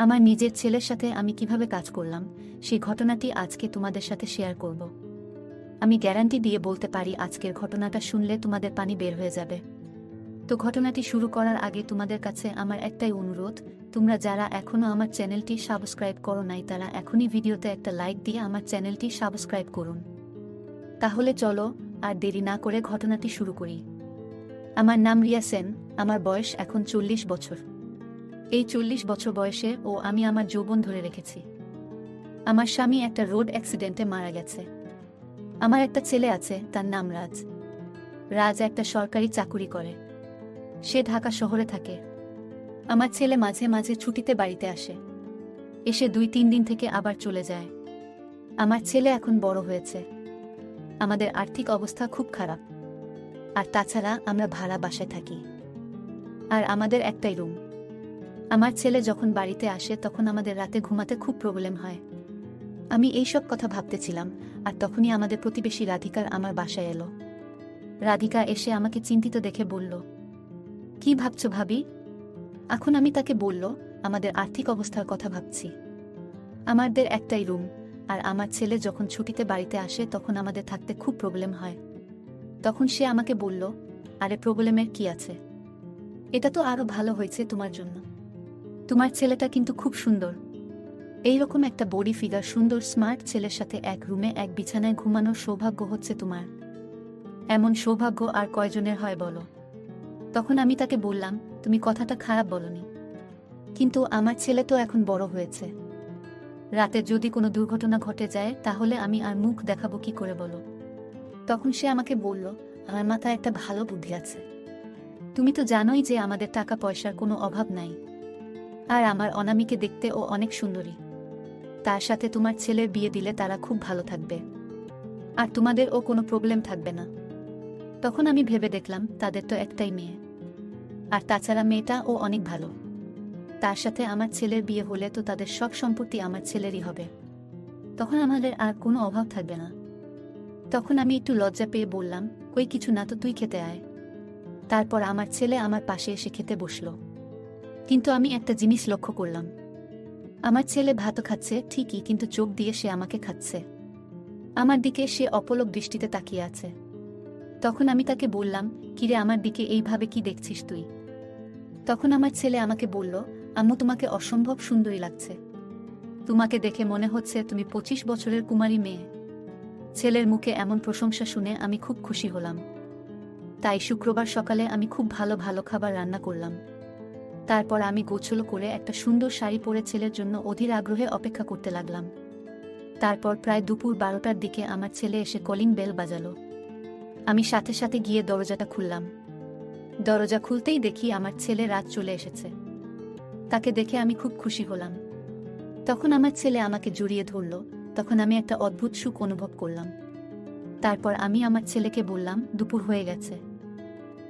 আমার নিজের ছেলের সাথে আমি কিভাবে কাজ করলাম সেই ঘটনাটি আজকে তোমাদের সাথে শেয়ার করব। আমি গ্যারান্টি দিয়ে বলতে পারি আজকের ঘটনাটা শুনলে তোমাদের পানি বের হয়ে যাবে। তো ঘটনাটি শুরু করার আগে তোমাদের কাছে আমার একটাই অনুরোধ, তোমরা যারা এখনও আমার চ্যানেলটি সাবস্ক্রাইব করো নাই তারা এখনই ভিডিওতে একটা লাইক দিয়ে আমার চ্যানেলটি সাবস্ক্রাইব করুন। তাহলে চলো আর দেরি না করে ঘটনাটি শুরু করি। আমার নাম রিয়া সেন, আমার বয়স এখন 40 বছর। এই 40 বছর বয়সে আমি আমার যৌবন ধরে রেখেছি। আমার স্বামী একটা রোড অ্যাক্সিডেন্টে মারা গেছে। আমার একটা ছেলে আছে, তার নাম রাজ। রাজ একটা সরকারি চাকুরি করে, সে ঢাকা শহরে থাকে। আমার ছেলে মাঝে মাঝে ছুটিতে বাড়িতে আসে, এসে 2-3 দিন থেকে আবার চলে যায়। আমার ছেলে এখন বড় হয়েছে, আমাদের আর্থিক অবস্থা খুব খারাপ, আর তাছাড়া আমরা ভাড়া বাসায় থাকি, আর আমাদের একটাই রুম। আমার ছেলে যখন বাড়িতে আসে তখন আমাদের রাতে ঘুমাতে খুব প্রবলেম হয়। আমি এইসব কথা ভাবতেছিলাম, আর তখনই আমাদের প্রতিবেশী রাধিকার আমার বাসায় এলো। রাধিকা এসে আমাকে চিন্তিত দেখে বলল, কি ভাবছো ভাবি? এখন আমি তাকে বলল, আমাদের আর্থিক অবস্থার কথা ভাবছি। আমাদের একটাই রুম, আর আমার ছেলে যখন ছুটিতে বাড়িতে আসে তখন আমাদের থাকতে খুব প্রবলেম হয়। তখন সে আমাকে বলল, আরে প্রবলেমের কি আছে, এটা তো আরো ভালো হয়েছে তোমার জন্য। তোমার ছেলেটা কিন্তু খুব সুন্দর, এইরকম একটা বডি ফিগার সুন্দর স্মার্ট ছেলের সাথে এক রুমে এক বিছানায় ঘুমানোর সৌভাগ্য হচ্ছে তোমার। এমন সৌভাগ্য আর কয়জনের হয় বলো? তখন আমি তাকে বললাম, তুমি কথাটা খারাপ বলনি, কিন্তু আমার ছেলে তো এখন বড় হয়েছে, রাতে যদি কোনো দুর্ঘটনা ঘটে যায় তাহলে আমি আর মুখ দেখাবো কি করে বলো? তখন সে আমাকে বলল, আমার মাথায় একটা ভালো বুদ্ধি আছে। তুমি তো জানোই যে আমাদের টাকা পয়সার কোনো অভাব নাই, আর আমার অনামিকে দেখতে ও অনেক সুন্দরী। তার সাথে তোমার ছেলের বিয়ে দিলে তারা খুব ভালো থাকবে, আর তোমাদের ও কোনো প্রবলেম থাকবে না। তখন আমি ভেবে দেখলাম তাদের তো একটাই মেয়ে, আর তাছাড়া মেয়েটা ও অনেক ভালো। তার সাথে আমার ছেলের বিয়ে হলে তো তাদের সব সম্পত্তি আমার ছেলেরই হবে, তখন আমাদের আর কোনো অভাব থাকবে না। তখন আমি একটু লজ্জা পেয়ে বললাম, কই কিছু না তো, তুই খেতে আয়। তারপর আমার ছেলে আমার পাশে এসে খেতে বসল। কিন্তু আমি একটা জিনিস লক্ষ্য করলাম, আমার ছেলে ভাত খাচ্ছে ঠিকই, কিন্তু চোখ দিয়ে সে আমাকে খাচ্ছে। আমার দিকে সে অপলক দৃষ্টিতে তাকিয়ে আছে। তখন আমি তাকে বললাম, কিরে আমার দিকে এইভাবে কি দেখছিস তুই? তখন আমার ছেলে আমাকে বলল, আম্মু তোমাকে অসম্ভব সুন্দরী লাগছে, তোমাকে দেখে মনে হচ্ছে তুমি 25 বছরের কুমারী মেয়ে। ছেলের মুখে এমন প্রশংসা শুনে আমি খুব খুশি হলাম। তাই শুক্রবার সকালে আমি খুব ভালো ভালো খাবার রান্না করলাম। তারপর আমি গোছল করে একটা সুন্দর শাড়ি পরে ছেলের জন্য অধীর আগ্রহে অপেক্ষা করতে লাগলাম। তারপর প্রায় দুপুর 12টার দিকে আমার ছেলে এসে কলিং বেল বাজালো। আমি সাথে সাথে গিয়ে দরজাটা খুললাম। দরজা খুলতেই দেখি আমার ছেলে রাত চলে এসেছে। তাকে দেখে আমি খুব খুশি হলাম। তখন আমার ছেলে আমাকে জড়িয়ে ধরল, তখন আমি একটা অদ্ভুত সুখ অনুভব করলাম। তারপর আমি আমার ছেলেকে বললাম, দুপুর হয়ে গেছে,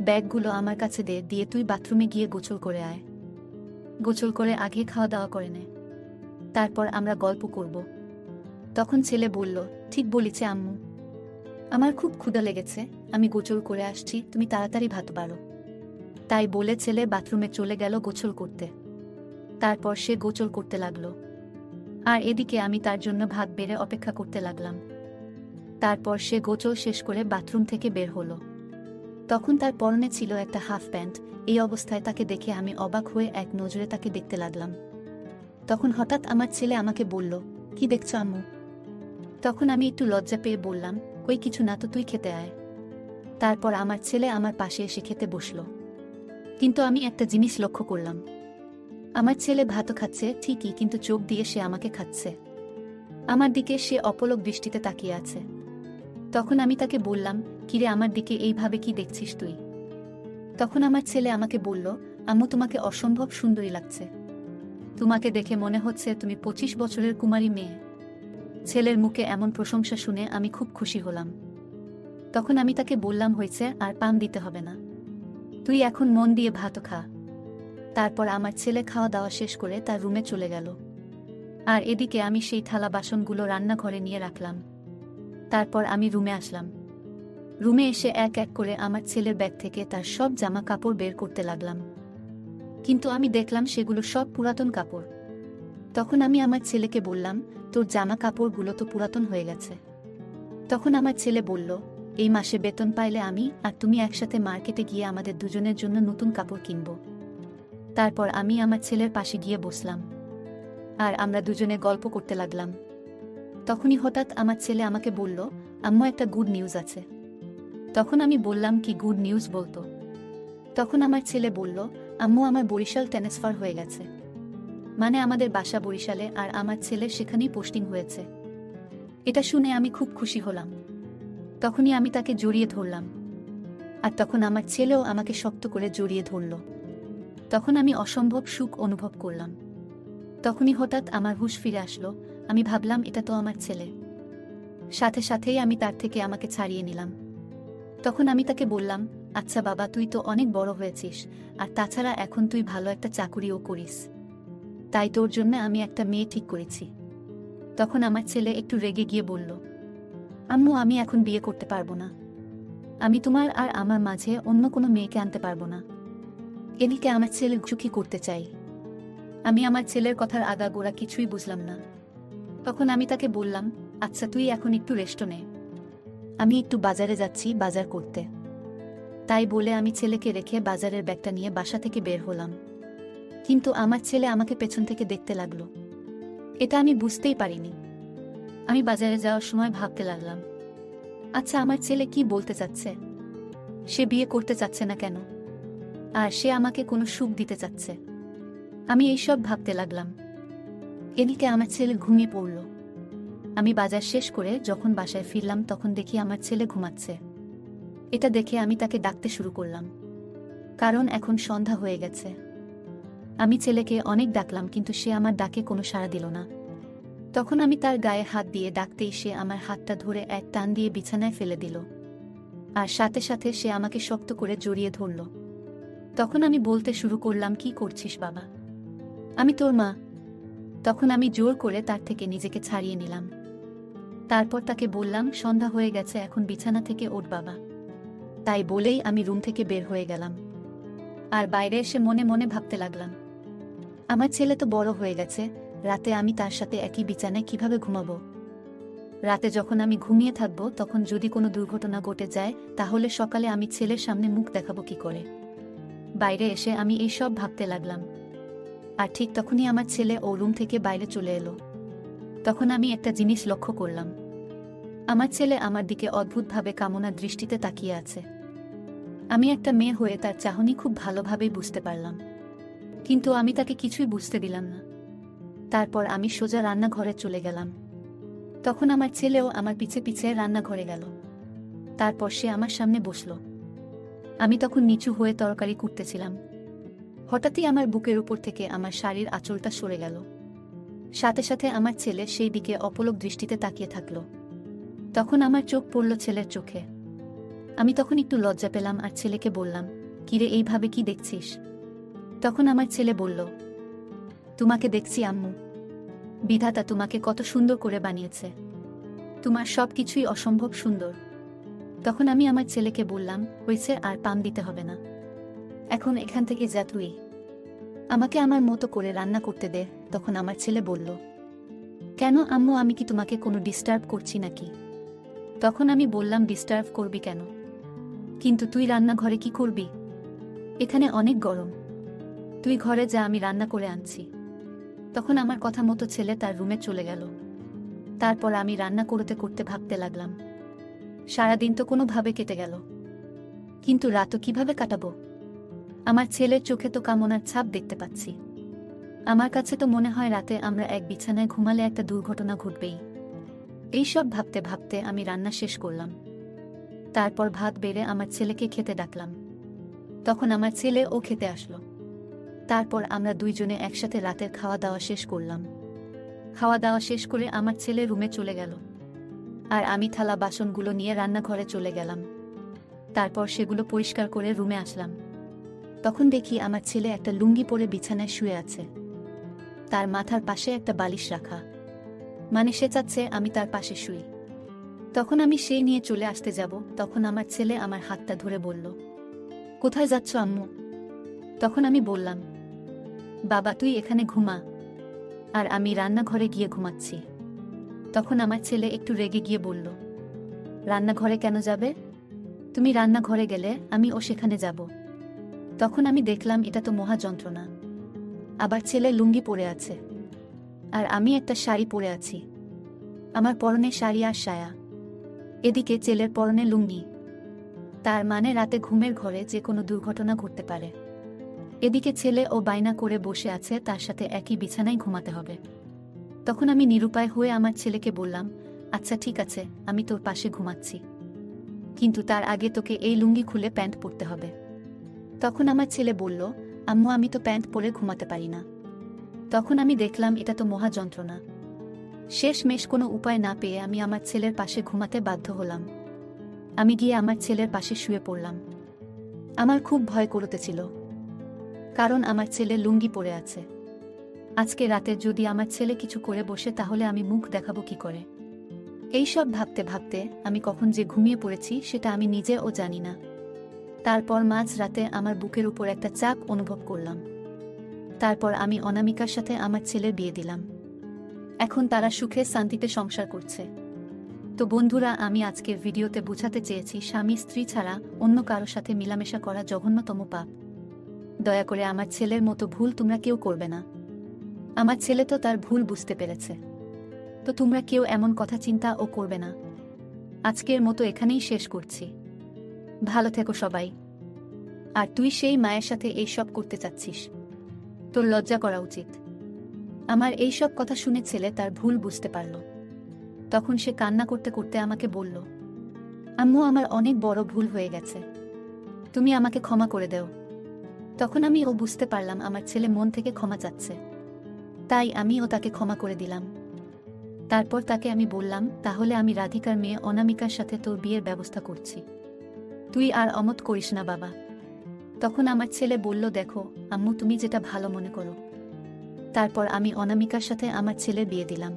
ব্যাগগুলো আমার কাছে দিয়ে তুই বাথরুমে গিয়ে গোসল করে আয়। গোসল করে আগে খাওয়া দাওয়া করে নে, তারপর আমরা গল্প করব। তখন ছেলে বলল, ঠিক বলিছে আম্মু, আমার খুব ক্ষুধা লেগেছে, আমি গোসল করে আসছি, তুমি তাড়াতাড়ি ভাত বাড়ো। তাই বলে ছেলে বাথরুমে চলে গেল গোসল করতে। তারপর সে গোসল করতে লাগলো, আর এদিকে আমি তার জন্য ভাত বেড়ে অপেক্ষা করতে লাগলাম। তারপর সে গোসল শেষ করে বাথরুম থেকে বের হলো। তখন তার পরনে ছিল একটা হাফ প্যান্ট। এই অবস্থায় তাকে দেখে আমি অবাক হয়ে এক নজরে তাকে দেখতে লাগলাম। তখন হঠাৎ আমার ছেলে আমাকে বলল, কি দেখছো আম্মু? তখন আমি একটু লজ্জা পেয়ে বললাম, কই কিছু না তো, তুই খেতে আয়। তারপর আমার ছেলে আমার পাশে এসে খেতে বসল। কিন্তু আমি একটা জিনিস লক্ষ্য করলাম, আমার ছেলে ভাত খাচ্ছে ঠিকই, কিন্তু চোখ দিয়ে সে আমাকে খাচ্ছে। আমার দিকে সে অপলক দৃষ্টিতে তাকিয়ে আছে। তখন আমি তাকে বললাম, কিরে আমার দিকে এইভাবে কি দেখছিস তুই? তখন আমার ছেলে আমাকে বলল, আম্মু তোমাকে অসম্ভব সুন্দরী লাগছে, তোমাকে দেখে মনে হচ্ছে তুমি 25 বছরের কুমারী মেয়ে। ছেলের মুখে এমন প্রশংসা শুনে আমি খুব খুশি হলাম। তখন আমি তাকে বললাম, হয়েছে, আর পাম দিতে হবে না, তুই এখন মন দিয়ে ভাত খা। তারপর আমার ছেলে খাওয়া দাওয়া শেষ করে তার রুমে চলে গেল, আর এদিকে আমি সেই থালা বাসনগুলো রান্নাঘরে নিয়ে রাখলাম। তারপর আমি রুমে আসলাম। রুমে এসে এক এক করে আমার ছেলের ব্যাগ থেকে তার সব জামা কাপড় বের করতে লাগলাম। কিন্তু আমি দেখলাম সেগুলো সব পুরাতন কাপড়। তখন আমি আমার ছেলেকে বললাম, তোর জামা কাপড়গুলো তো পুরাতন হয়ে গেছে। তখন আমার ছেলে বলল, এই মাসে বেতন পাইলে আমি আর তুমি একসাথে মার্কেটে গিয়ে আমাদের দুজনের জন্য নতুন কাপড় কিনব। তারপর আমি আমার ছেলের পাশে গিয়ে বসলাম আর আমরা দুজনে গল্প করতে লাগলাম। তখনই হঠাৎ আমার ছেলে আমাকে বলল, আম্মু একটা গুড নিউজ আছে। তখন আমি বললাম, কি গুড নিউজ বলতো? তখন আমার ছেলে বলল, আম্মু আমার বরিশাল ট্রান্সফার হয়ে গেছে। মানে আমাদের বাসা বরিশালে আর আমার ছেলের সেখানেই পোস্টিং হয়েছে। এটা শুনে আমি খুব খুশি হলাম। তখনই আমি তাকে জড়িয়ে ধরলাম আর তখন আমার ছেলেও আমাকে শক্ত করে জড়িয়ে ধরল। তখন আমি অসম্ভব সুখ অনুভব করলাম। তখনই হঠাৎ আমার হুঁশ ফিরে আসলো। আমি ভাবলাম, এটা তো আমার ছেলে। সাথে সাথেই আমি তার থেকে আমাকে ছাড়িয়ে নিলাম। তখন আমি তাকে বললাম, আচ্ছা বাবা, তুই তো অনেক বড় হয়েছিস, আর তাছাড়া এখন তুই ভালো একটা চাকুরিও করিস, তাই তোর জন্য আমি একটা মেয়ে ঠিক করেছি। তখন আমার ছেলে একটু রেগে গিয়ে বলল, আম্মু আমি এখন বিয়ে করতে পারবো না। আমি তোমার আর আমার মাঝে অন্য কোনো মেয়েকে আনতে পারবো না। এদিকে আমার ছেলে সুখী করতে চাই। আমি আমার ছেলের কথার আগাগোড়া কিছুই বুঝলাম না। তখন আমি তাকে বললাম, আচ্ছা তুই এখন একটু রেস্ট নে, আমি একটু বাজারে যাচ্ছি বাজার করতে। তাই বলে আমি ছেলেকে রেখে বাজারের ব্যাগটা নিয়ে বাসা থেকে বের হলাম। কিন্তু আমার ছেলে আমাকে পেছন থেকে দেখতে লাগলো। এটা আমি বুঝতেই পারিনি। আমি বাজারে যাওয়ার সময় ভাবতে লাগলাম, আচ্ছা আমার ছেলে কি বলতে চাচ্ছে? সে বিয়ে করতে চাচ্ছে না কেন? আর সে আমাকে কোনো সুখ দিতে চাচ্ছে? আমি এইসব ভাবতে লাগলাম। এদিকে আমার ছেলে ঘুমিয়ে পড়ল। আমি বাজার শেষ করে যখন বাসায় ফিরলাম তখন দেখি আমার ছেলে ঘুমাচ্ছে। এটা দেখে আমি তাকে ডাকতে শুরু করলাম, কারণ এখন সন্ধ্যা হয়ে গেছে। আমি ছেলেকে অনেক ডাকলাম কিন্তু সে আমার ডাকে কোনো সাড়া দিল না। তখন আমি তার গায়ে হাত দিয়ে ডাকতেই সে আমার হাতটা ধরে এক টান দিয়ে বিছানায় ফেলে দিল আর সাথে সাথে সে আমাকে শক্ত করে জড়িয়ে ধরল। তখন আমি বলতে শুরু করলাম, কি করছিস বাবা? আমি তোর মা। তখন আমি জোর করে তার থেকে নিজেকে ছাড়িয়ে নিলাম। তারপর তাকে বললাম, সন্ধ্যা হয়ে গেছে, এখন বিছানা থেকে ওঠ বাবা। তাই বলেই আমি রুম থেকে বের হয়ে গেলাম আর বাইরে এসে মনে মনে ভাবতে লাগলাম, আমার ছেলে তো বড় হয়ে গেছে, রাতে আমি তার সাথে একই বিছানায় কিভাবে ঘুমাবো? রাতে যখন আমি ঘুমিয়ে থাকবো তখন যদি কোনো দুর্ঘটনা ঘটে যায় তাহলে সকালে আমি ছেলের সামনে মুখ দেখাবো কি করে? বাইরে এসে আমি এই সব ভাবতে লাগলাম। আর ঠিক তখনই আমার ছেলে ও রুম থেকে বাইরে চলে এলো। তখন আমি একটা জিনিস লক্ষ্য করলাম, আমার ছেলে আমার দিকে অদ্ভুতভাবে কামনা দৃষ্টিতে তাকিয়ে আছে। আমি একটা মেয়ে হয়ে তার চাহনি খুব ভালোভাবেই বুঝতে পারলাম, কিন্তু আমি তাকে কিছুই বুঝতে দিলাম না। তারপর আমি সোজা রান্নাঘরে চলে গেলাম। তখন আমার ছেলেও আমার পিছে পিছে রান্নাঘরে গেল। তারপর সে আমার সামনে বসল। আমি তখন নিচু হয়ে তরকারি কুটতেছিলাম। হঠাৎই আমার বুকের উপর থেকে আমার শাড়ির আঁচলটা সরে গেল। সাথে সাথে আমার ছেলে সেই দিকে অপলক দৃষ্টিতে তাকিয়ে থাকল। তখন আমার চোখ পড়ল ছেলের চোখে। আমি তখন একটু লজ্জা পেলাম আর ছেলেকে বললাম, কিরে এইভাবে কি দেখছিস? তখন আমার ছেলে বলল, তোমাকে দেখছি আম্মু। বিধাতা তোমাকে কত সুন্দর করে বানিয়েছে, তোমার সব কিছুই অসম্ভব সুন্দর। তখন আমি আমার ছেলেকে বললাম, হয়েছে, আর পাম দিতে হবে না, এখন এখান থেকে যা তুই, আমাকে আমার মতো করে রান্না করতে দে। তখন আমার ছেলে বলল, কেন আম্মু, আমি কি তোমাকে কোনো ডিস্টার্ব করছি নাকি? তখন আমি বললাম, ডিস্টার্ব করবি কেন? কিন্তু তুই রান্নাঘরে কি করবি? এখানে অনেক গরম, তুই ঘরে যা, আমি রান্না করে আনছি। তখন আমার কথা মতো ছেলে তার রুমে চলে গেল। তারপর আমি রান্না করতে করতে ভাবতে লাগলাম, সারাদিন তো কোনোভাবে কেটে গেল, কিন্তু রাতও কিভাবে কাটাবো? আমার ছেলের চোখে তো কামনার ছাপ দেখতে পাচ্ছি। আমার কাছে তো মনে হয় রাতে আমরা এক বিছানায় ঘুমালে একটা দুর্ঘটনা ঘটবেই। এইসব ভাবতে ভাবতে আমি রান্না শেষ করলাম। তারপর ভাত বেড়ে আমার ছেলেকে খেতে ডাকলাম। তখন আমার ছেলে ও খেতে আসলো। তারপর আমরা দুইজনে একসাথে রাতের খাওয়া দাওয়া শেষ করলাম। খাওয়া দাওয়া শেষ করে আমার ছেলে রুমে চলে গেল আর আমি থালা বাসনগুলো নিয়ে রান্নাঘরে চলে গেলাম। তারপর সেগুলো পরিষ্কার করে রুমে আসলাম। তখন দেখি আমার ছেলে একটা লুঙ্গি পরে বিছানায় শুয়ে আছে। তার মাথার পাশে একটা বালিশ রাখা, মানে সে চাচ্ছে আমি তার পাশে শুই। তখন আমি সেই নিয়ে চলে আসতে যাব, তখন আমার ছেলে আমার হাতটা ধরে বলল, কোথায় যাচ্ছ আম্মু? তখন আমি বললাম, বাবা তুই এখানে ঘুমা, আর আমি রান্নাঘরে গিয়ে ঘুমাচ্ছি। তখন আমার ছেলে একটু রেগে গিয়ে বলল, রান্নাঘরে কেন যাবে? তুমি রান্নাঘরে গেলে আমিও সেখানে যাব। তখন আমি দেখলাম এটা তো মহা যন্ত্রণা। আবার ছেলে লুঙ্গি পরে আছে, আর আমি একটা শাড়ি পরে আছি। আমার পরনে শাড়ি আর সায়া, এদিকে ছেলের পরনে লুঙ্গি। তার মানে রাতে ঘুমের ঘরে যে কোনো দুর্ঘটনা ঘটতে পারে। এদিকে ছেলে ও বায়না করে বসে আছে তার সাথে একই বিছানায় ঘুমাতে হবে। তখন আমি নিরুপায় হয়ে আমার ছেলেকে বললাম, আচ্ছা ঠিক আছে, আমি তোর পাশে ঘুমাচ্ছি, কিন্তু তার আগে তোকে এই লুঙ্গি খুলে প্যান্ট পরতে হবে। তখন আমার ছেলে বলল, আম্মু আমি তো প্যান্ট পরে ঘুমাতে পারি না। তখন আমি দেখলাম এটা তো মহা যন্ত্রণা। শেষমেশ কোনো উপায় না পেয়ে আমি আমার ছেলের পাশে ঘুমাতে বাধ্য হলাম। আমি গিয়ে আমার ছেলের পাশে শুয়ে পড়লাম। আমার খুব ভয় করতেছিল, কারণ আমার ছেলে লুঙ্গি পরে আছে। আজকে রাতে যদি আমার ছেলে কিছু করে বসে তাহলে আমি মুখ দেখাবো কি করে? এইসব ভাবতে ভাবতে আমি কখন যে ঘুমিয়ে পড়েছি সেটা আমি নিজেও জানি না। তারপর মাঝ রাতে আমার বুকের উপর একটা চাপ অনুভব করলাম। তারপর আমি অনামিকার সাথে আমার ছেলের বিয়ে দিলাম। এখন তারা সুখে শান্তিতে সংসার করছে। তো বন্ধুরা, আমি আজকের ভিডিওতে বোঝাতে চেয়েছি স্বামী স্ত্রী ছাড়া অন্য কারো সাথে মিলামেশা করা জঘন্যতম পাপ। দয়া করে আমার ছেলের মতো ভুল তোমরা কেউ করবে না। আমার ছেলে তো তার ভুল বুঝতে পেরেছে, তো তোমরা কেউ এমন কথা চিন্তা ও করবে না। আজকের মতো এখানেই শেষ করছি। ভালো থেকো সবাই। আর তুই সেই মায়ের সাথে এইসব করতে চাচ্ছিস, তোর লজ্জা করা উচিত। আমার এইসব কথা শুনে ছেলে তার ভুল বুঝতে পারল। তখন সে কান্না করতে করতে আমাকে বলল, আম্মু আমার অনেক বড় ভুল হয়ে গেছে, তুমি আমাকে ক্ষমা করে দাও। তখন আমি বুঝতে পারলাম আমার ছেলে মন থেকে ক্ষমা চাচ্ছে, তাই আমিও তাকে ক্ষমা করে দিলাম। তারপর তাকে আমি বললাম, তাহলে আমি রাধিকার মেয়ে অনামিকার সাথে তোর বিয়ের ব্যবস্থা করছি, তুই আর অমত করিস না বাবা। তখন আমার ছেলে বলল, দেখো আম্মু তুমি যেটা ভালো মনে করো। তারপর আমি অনামিকার সাথে আমার ছেলের বিয়ে দিলাম।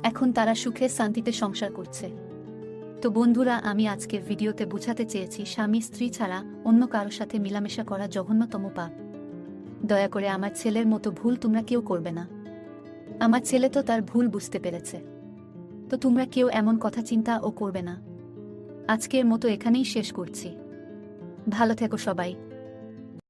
এখন তারা সুখে শান্তিতে সংসার করছে। তো বন্ধুরা, আমি আজকের ভিডিওতে বোঝাতে চেয়েছি স্বামী স্ত্রী ছাড়া অন্য কারো সাথে মিলামেশা করা জঘন্যতম পাপ। দয়া করে আমার ছেলের মতো ভুল তোমরা কেউ করবে না। আমার ছেলে তো তার ভুল বুঝতে পেরেছে, তো তোমরা কেউ এমন কথা চিন্তা ও করবে না। আজকের মতো এখানেই শেষ করছি। ভালো থেকো সবাই।